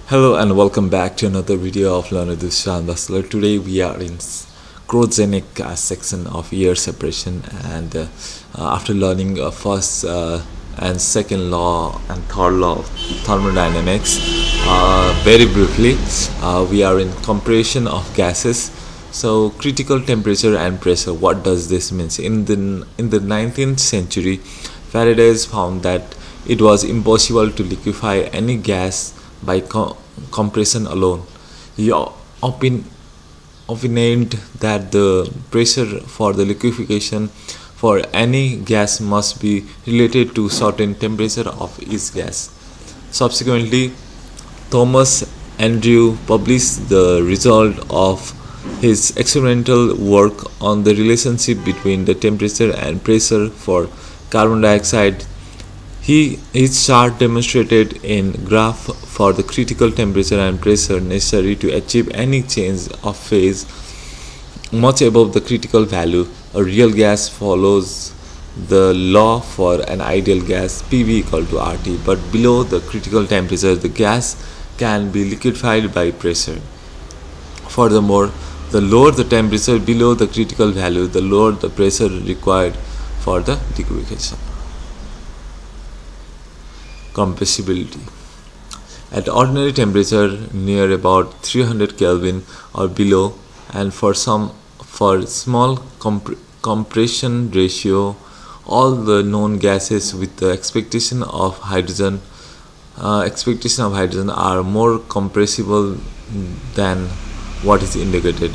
Hello and welcome back to another video of Learn with Shan Basler. Today we are in cryogenic section of air separation, and after learning first and second law and third law of thermodynamics very briefly, we are in compression of gases. So critical temperature and pressure, what does this mean? In the 19th century, Faraday found that it was impossible to liquefy any gas by compression alone. He opined that the pressure for the liquefaction for any gas must be related to certain temperature of each gas. Subsequently, Thomas Andrew published the result of his experimental work on the relationship between the temperature and pressure for carbon dioxide. His chart demonstrated in graph for the critical temperature and pressure necessary to achieve any change of phase much above the critical value. A real gas follows the law for an ideal gas, PV equal to RT, but below the critical temperature the gas can be liquefied by pressure. Furthermore, the lower the temperature below the critical value, the lower the pressure required for the liquefaction. Compressibility. At ordinary temperature near about 300 Kelvin or below, and for small compression ratio, all the known gases with the expectation of hydrogen are more compressible than what is indicated.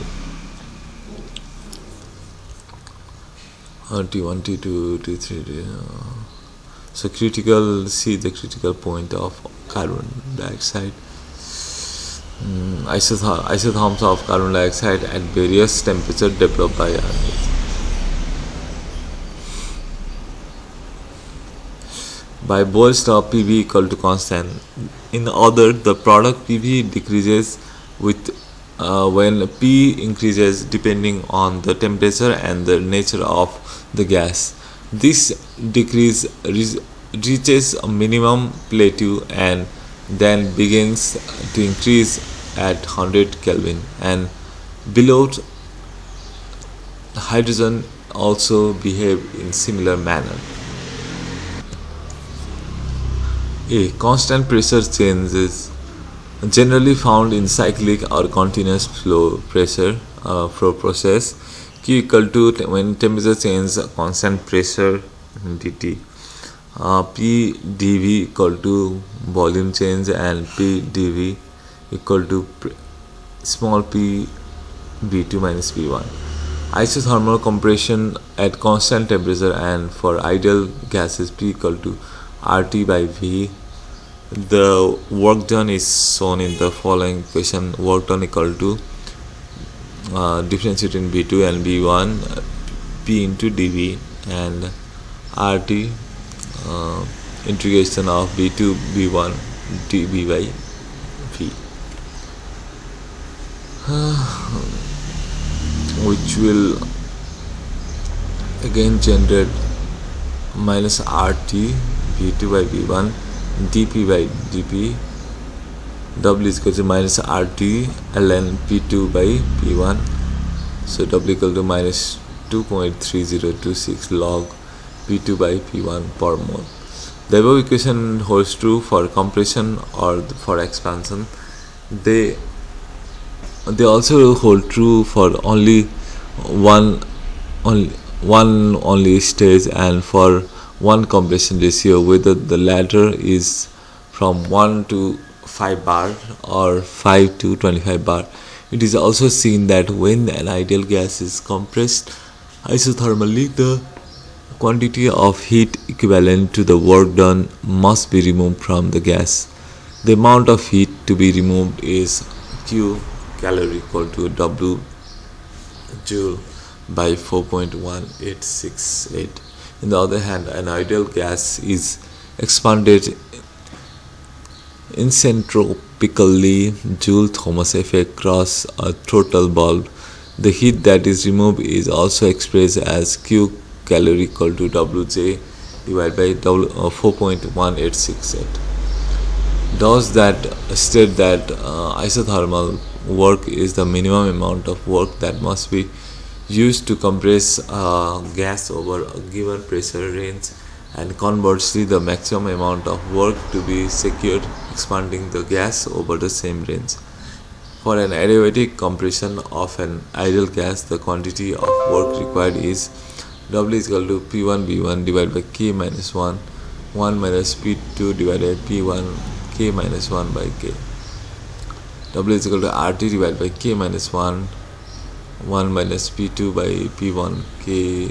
T1, T2, T3. So see the critical point of carbon dioxide. Isotherms of carbon dioxide at various temperatures developed by Boyle's law, PV equal to constant. In other, the product PV decreases with when P increases depending on the temperature and the nature of the gas. This decrease reaches a minimum plateau and then begins to increase at 100 Kelvin, and below. Hydrogen also behave in similar manner. A constant pressure change is generally found in cyclic or continuous flow process. Q equal to when temperature change constant pressure dt. P dV equal to volume change, and P dV equal to small p V2 minus P1. Isothermal compression at constant temperature, and for ideal gases P equal to RT by V. The work done is shown in the following equation. Work done equal to difference between V2 and V1, P into dV, and RT integration of V2 V1 dV by V, which will again generate minus RT V2 by V1 dP by dP. W is equal to minus RT ln P2 by P1. So W equal to minus 2.3026 log P2 by P1 per mole. The above equation holds true for compression or for expansion. They also hold true for only one stage and for one compression ratio, whether the latter is from 1 to 5 bar or 5 to 25 bar. It is also seen that when an ideal gas is compressed isothermally, the quantity of heat equivalent to the work done must be removed from the gas. The amount of heat to be removed is Q calorie equal to W joule by 4.1868. On the other hand, an ideal gas is expanded isentropically, Joule-Thomas effect cross a total bulb. The heat that is removed is also expressed as Q calorie equal to Wj divided by 4.1868. does that state that isothermal work is the minimum amount of work that must be used to compress gas over a given pressure range, and conversely the maximum amount of work to be secured expanding the gas over the same range. For an adiabatic compression of an ideal gas, the quantity of work required is W is equal to P1 V1 divided by K minus 1 minus P2 divided by P1 K minus 1 by K. W is equal to RT divided by K minus 1 minus P2 by P1 K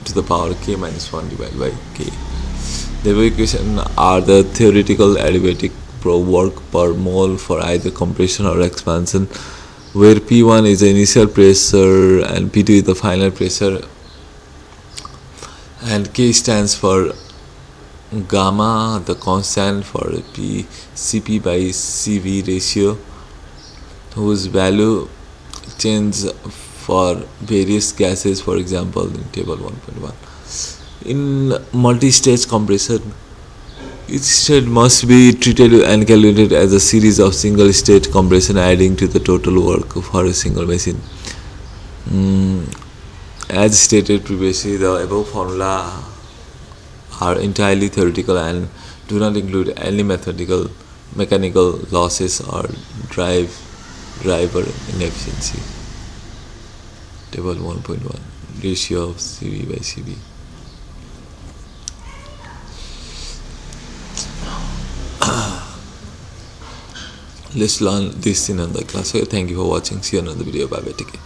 to the power K minus 1 divided by K. The equation are the theoretical adiabatic work per mole for either compression or expansion, where P1 is the initial pressure and P2 is the final pressure, and K stands for gamma, the constant for Cp by Cv ratio, whose value changes for various gases, for example in table 1.1. In multi-stage compression, each state must be treated and calculated as a series of single state compression adding to the total work for a single machine. As stated previously, the above formula are entirely theoretical and do not include any mechanical losses or driver inefficiency. Table 1.1, ratio of Cv by Cv. Let's learn this in another class. So thank you for watching. See you in another video. Bye bye. Take care.